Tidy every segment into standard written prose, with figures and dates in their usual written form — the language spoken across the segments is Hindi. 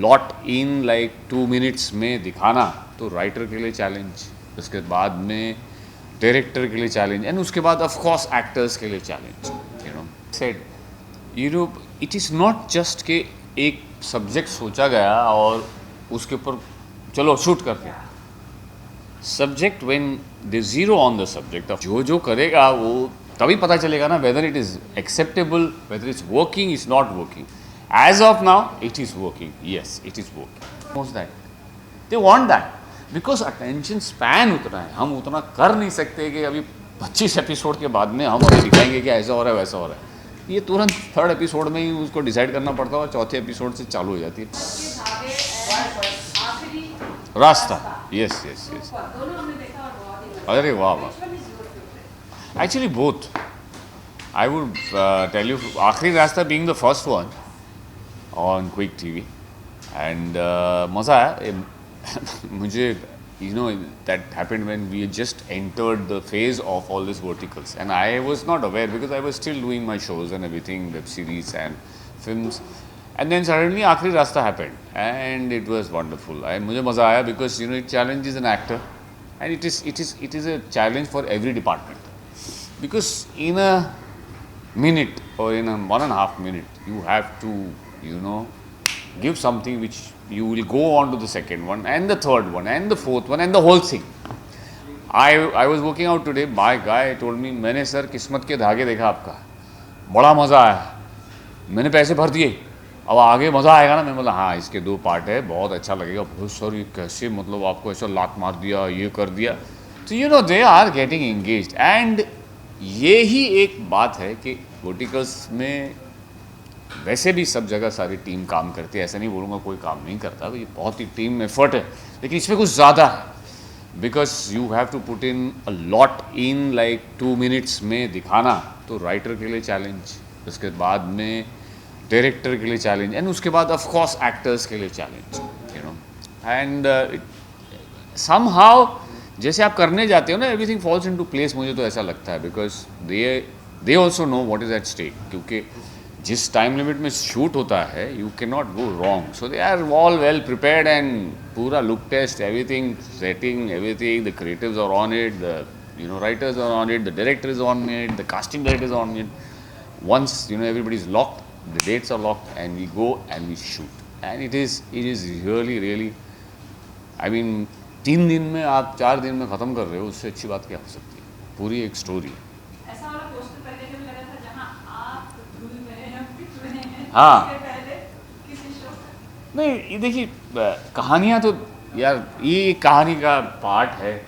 लॉट इन लाइक 2 मिनट्स में दिखाना तो राइटर के लिए चैलेंज, उसके बाद में डायरेक्टर के लिए चैलेंज, एंड उसके बाद ऑफ कोर्स एक्टर्स के लिए challenge. Said it is not just कि एक सब्जेक्ट सोचा गया और उसके ऊपर चलो शूट करते हैं. Subject when they zero on the subject of जो करेगा वो तभी पता चलेगा ना whether it is acceptable, whether it's working, is not working. As of now it is working, yes it is working. Most that they want that because attention span उतना है. हम उतना कर नहीं सकते कि अभी 25 एपिसोड के बाद में हम अभी दिखाएंगे कि ऐसा हो रहा है वैसा हो रहा है. ये तुरंत 3rd एपिसोड में ही उसको डिसाइड करना पड़ता है और 4थे एपिसोड से चालू हो जाती है. रास्ता, यस यस यस. अरे वाह वाह. Actually both. I would tell you Aakhri Raasta being the first one on quick TV and मज़ा आया. मुझे you know that happened when we just entered the phase of all these verticals and I was not aware because I was still doing my shows and everything, web series and films, and then suddenly Aakhri Rasta happened and it was wonderful. मुझे मज़ा आया because you know it challenges an actor and it is a challenge for every department because in a minute or in a 1.5 minute you have to you know give something which you will go on to the second one and the third one and the fourth one and the whole thing. I was working out today, my guy told me मैंने सर किस्मत के धागे देखा आपका, बड़ा मज़ा आया, मैंने पैसे भर दिए, अब आगे मज़ा आएगा ना. मैं बोला हाँ इसके 2 पार्ट है, बहुत अच्छा लगेगा. बहुत सर ये कैसे, मतलब आपको ऐसा लात मार दिया, ये कर दिया. तो you know they are getting engaged and ये ही एक बात है कि वर्टिकल्स में वैसे भी सब जगह सारी टीम काम करती है. ऐसा नहीं बोलूँगा कोई काम नहीं करता, ये बहुत ही टीम एफर्ट है, लेकिन इसमें कुछ ज़्यादा है because you have to put in a lot in like 2 minutes में दिखाना तो राइटर के लिए चैलेंज, उसके बाद में डायरेक्टर के लिए चैलेंज, एंड उसके बाद ऑफ कोर्स एक्टर्स के लिए challenge. You know and somehow जैसे आप करने जाते हो ना एवरीथिंग फॉल्स इनटू प्लेस. मुझे तो ऐसा लगता है because they also know what is at stake, क्योंकि जिस टाइम लिमिट में शूट होता है you can not go wrong. So they are all well prepared and पूरा look test, everything, setting, everything. The creatives are on it, the you know writers are on it, the director is on it, the casting director is on it. Once you know everybody is locked, the dates are locked, and we go and we shoot. And it is really I mean 3 दिन में आप 4 दिन में ख़त्म कर रहे हो, उससे अच्छी बात क्या हो सकती है. पूरी एक स्टोरी. ऐसा वाला पोस्टर पहले जब लगा था जहाँ आप धूल में हैं, पिट रहे हैं, हाँ. इसके पहले किसी शो नहीं ये देखिए कहानियाँ तो यार ये एक कहानी का पार्ट है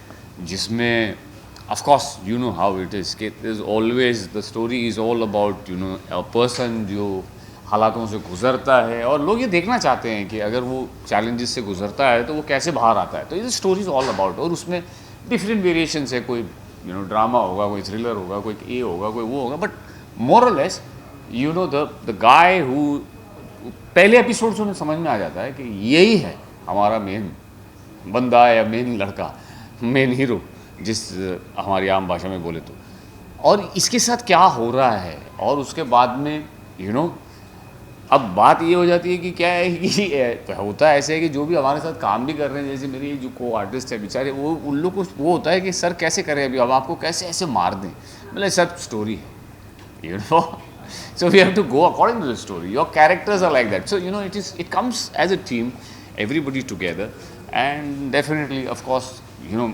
जिसमें of course you know how it is, there's always the story is all about you know a person जो हालातों से गुजरता है और लोग ये देखना चाहते हैं कि अगर वो चैलेंजेस से गुजरता है तो वो कैसे बाहर आता है. तो ये स्टोरी इज़ ऑल अबाउट, और उसमें डिफरेंट वेरिएशंस है. कोई यू नो ड्रामा होगा, कोई थ्रिलर होगा, कोई ये होगा, कोई वो होगा, बट मोर और less you know the guy who पहले एपिसोड में समझ में आ जाता है कि यही है हमारा मेन बंदा या मेन लड़का, मेन हीरो, जिस हमारी आम भाषा में बोले तो, और इसके साथ क्या हो रहा है. और उसके बाद में यू नो अब बात ये हो जाती है कि क्या है कि होता है ऐसे है कि जो भी हमारे साथ काम भी कर रहे हैं, जैसे मेरी जो को आर्टिस्ट है बेचारे, वो उन लोग को वो होता है कि सर कैसे करें अभी, अब आपको कैसे ऐसे मार दें. मतलब सब स्टोरी है you know. So we have to go according to the story. Your characters are like that. So you know it comes as a team, everybody together, and definitely of course you know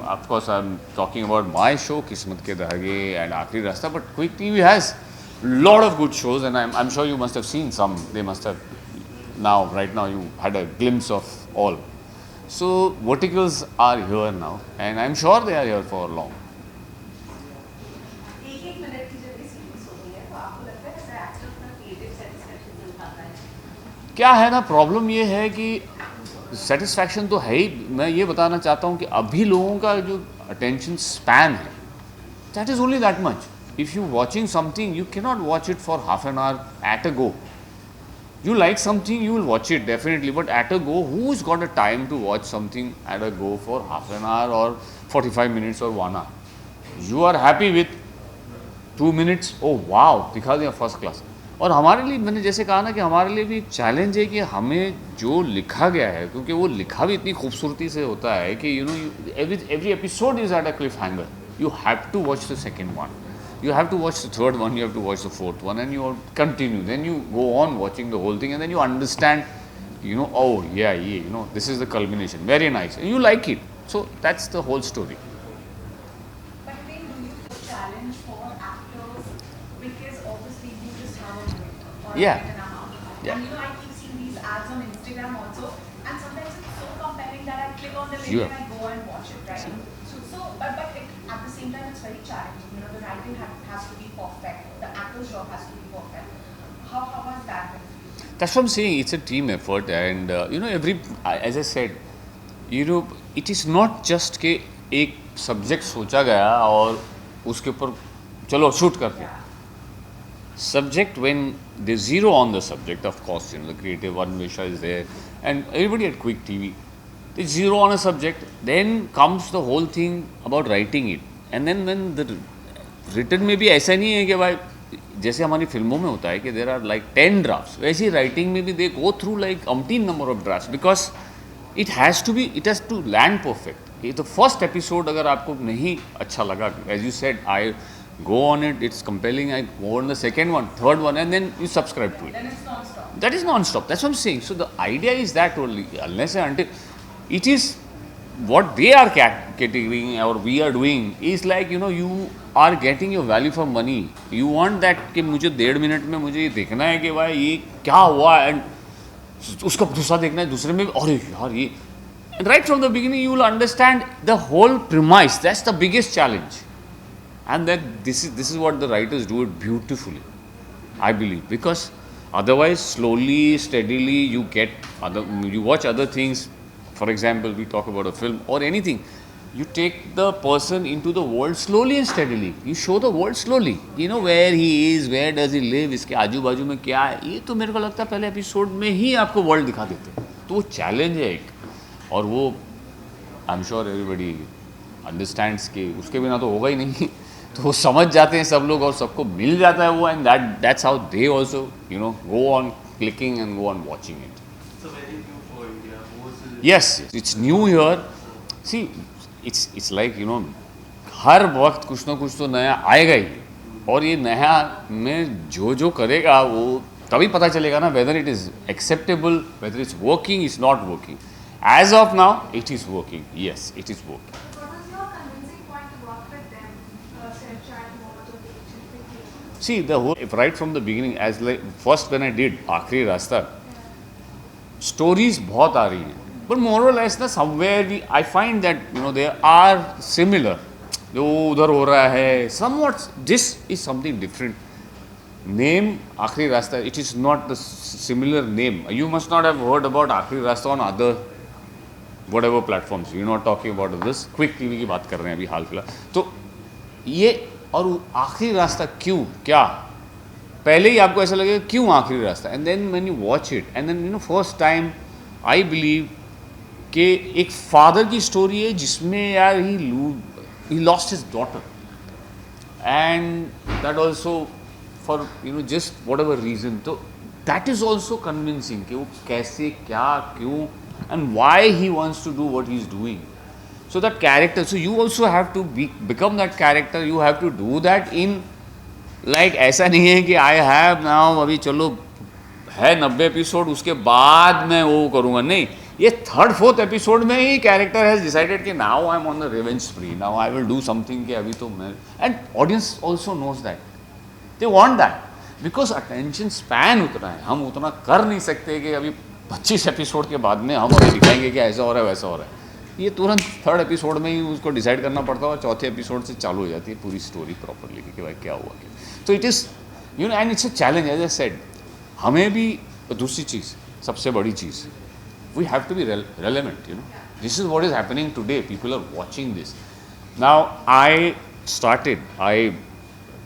I'm talking about my show Kismat Ke Dhage and Aakhri Rasta, but Quick TV has lot of good shows and I'm sure you must have seen some. They must have right now you had a glimpse of all. So verticals are here now and I'm sure they are here for long. एक मिनट की जब भी सीरीज होती है तो आपको लगता है ऐसा एक्टर अपना क्रिएटिव सेटिस्फैक्शन मिल पाता है? क्या है ना, प्रॉब्लम ये है कि सेटिस्फैक्शन तो है ही. मैं ये बताना चाहता हूँ कि अभी लोगों का जो अटेंशन स्पैन है that is only that much. If you watching something you can not watch it for half an hour at a go. You like something, you will watch it definitely, but at a go, who's got a time to watch something at a go for half an hour or 45 minutes or 1 hour? You are happy with 2 minutes, oh wow, दिखा दिया फर्स्ट क्लास. और हमारे लिए मैंने जैसे कहा ना कि हमारे लिए भी एक चैलेंज है कि हमें जो लिखा गया है, क्योंकि वो लिखा भी इतनी खूबसूरती से होता है कि you know every episode is at a cliff hanger. You have to watch the second one, you have to watch the third one, you have to watch the fourth one, and you continue. Then you go on watching the whole thing, and then you understand, you know, oh yeah, you know, this is the culmination. Very nice, and you like it. So that's the whole story. But then do you feel a challenge for actors because obviously you just have a minute or a Yeah. minute and a half. Yeah. And you know I keep seeing these ads on Instagram also, and sometimes it's so compelling that I click on the link Sure. and I go and watch it, right? But at the same time it's very challenging. You know, the writing has to be perfect, the actor's job has to be perfect. How has that been? That's what I'm saying. It's a team effort, and you know, as I said, you know, it is not just कि एक सब्जेक्ट सोचा गया और उसके ऊपर चलो शूट करते हैं. Subject, when they zero on the subject, of course, you know, the creative Anvesha is there, and everybody at Quick TV, they zero on a subject, then comes the whole thing about writing it, and then when the written में भी ऐसा नहीं है कि भाई जैसे हमारी फिल्मों में होता है कि देर आर लाइक 10 ड्राफ्ट्स, वैसे ही राइटिंग में भी they go through like umpteen number of drafts, because it has to land perfect. ये तो फर्स्ट एपिसोड अगर आपको नहीं अच्छा लगा, as you said, I go on it, it's compelling, I go on the second one, third one, and then you subscribe to it. Then it's non-stop. That is non-stop. That's what I'm saying. So the idea is that only, unless and until it is what they are categorizing or we are doing is like, you know, you are getting your value for money. You want that कि मुझे 1.5 मिनट में मुझे ये देखना है कि भाई ये क्या हुआ, and उसका दूसरा देखना है, दूसरे में अरे यार ये. Right from the beginning you will understand the whole premise. That's the biggest challenge. And then this is what the writers do it beautifully, I believe, because otherwise slowly, steadily you watch other things. For example, we talk about a film or anything, you take the person into the world slowly and steadily. You show the world slowly, you know, where he is, where does he live, इसके आजू बाजू में क्या है. ये तो मेरे को लगता है पहले एपिसोड में ही आपको वर्ल्ड दिखा देते हैं. तो वो चैलेंज है एक, और वो I am sure everybody understands कि उसके बिना तो होगा ही नहीं. तो वो समझ जाते हैं सब लोग और सबको मिल जाता है वो, and that's how they also, you know, go on clicking and go on watching it. Yes, it's new here. See it's like, you know, हर वक्त कुछ ना कुछ तो नया आएगा ही, और ये नया में जो करेगा वो तभी पता चलेगा ना whether it is acceptable, whether it's working, it's not working. As of now it is working. Yes, it is working. See, the whole, right from the beginning, as like first when I did आखिरी रास्ता, stories बहुत आ रही हैं, but more or less ना somewhere I find that, you know, they are similar. जो उधर हो रहा है, somewhat this is something different. Name आखिरी रास्ता, it is not the similar name. You must not have heard about आखिरी रास्ता on other whatever platforms. We're not talking about this. Quick TV की बात कर रहे हैं अभी हाल फिलहाल. तो ये और आखिरी रास्ता क्यों, क्या पहले ही आपको ऐसा लगेगा क्यों Aakhri Raasta, and then when you watch it, and then you know first time I believe कि एक फादर की स्टोरी है जिसमें यार he lost his daughter, and that also for you know just whatever reason. तो दैट इज ऑल्सो कन्विंसिंग कि वो कैसे, क्या, क्यों, and why he wants to do what he is doing. So that character, so you also have to become that character. You have to do that in like ऐसा नहीं है कि I have now अभी चलो है 90 एपिसोड उसके बाद मैं वो करूँगा, नहीं. ये 3rd 4th एपिसोड में ही कैरेक्टर हैज डिसाइडेड कि now I am on the revenge spree, now I will do something कि अभी तो मैं, and audience also knows that, they want that, because attention span उतना है. हम उतना कर नहीं सकते कि अभी 25 एपिसोड के बाद में हम अभी दिखाएंगे कि ऐसा हो रहा है वैसा हो रहा है. ये तुरंत 3rd एपिसोड में ही उसको डिसाइड करना पड़ता है, और 4थे एपिसोड से चालू हो जाती है पूरी स्टोरी प्रॉपरली कि भाई क्या हुआ क्या. तो it is, you know, and it's a challenge. As I said, हमें भी दूसरी चीज़, सबसे बड़ी चीज़, we have to be relevant. You know, this is what is happening today. People are watching this now. I started,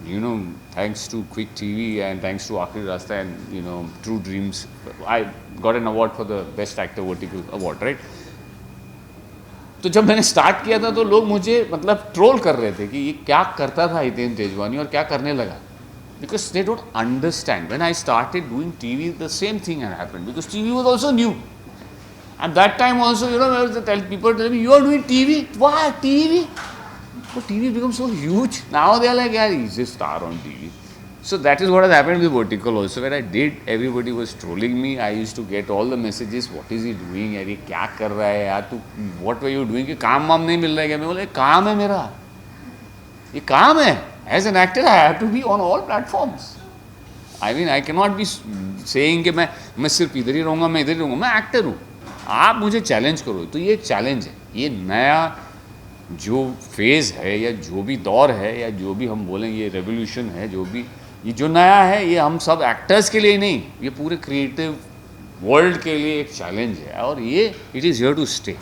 you know, thanks to Quick TV and thanks to Aakhri Rasta and, you know, True Dreams, I got an award for the Best Actor Vertical Award, right? तो जब मैंने स्टार्ट किया था तो लोग मुझे मतलब ट्रोल कर रहे थे कि ये क्या करता था हितेन तेजवानी और क्या करने लगा. because they don't understand. When I started doing TV, the same thing had happened because TV was also new. At that time also, people tell me, you are doing TV? What? TV? But TV become so huge. Now they are like, yeah, he's a star on TV. So that is what has happened with Vertical also. When I did, everybody was trolling me. I used to get all the messages, what is he doing? यार ये क्या कर रहा है यार तू? What were you doing? कि काम वाम नहीं मिल रहा है क्या? मैं बोला काम है मेरा. ये काम है. As an actor, I have to be on all platforms. I mean, I cannot be saying कि मैं सिर्फ इधर ही रहूँगा, मैं इधर ही रहूँगा. मैं एक्टर हूँ. आप मुझे चैलेंज करो. तो ये एक चैलेंज है. ये नया जो फेज़ है या जो भी दौर है या जो भी हम बोलें ये रेवोल्यूशन है, जो भी ये जो नया है, ये हम सब एक्टर्स के लिए नहीं, ये पूरे क्रिएटिव वर्ल्ड के लिए एक चैलेंज है और ये it is here to stay.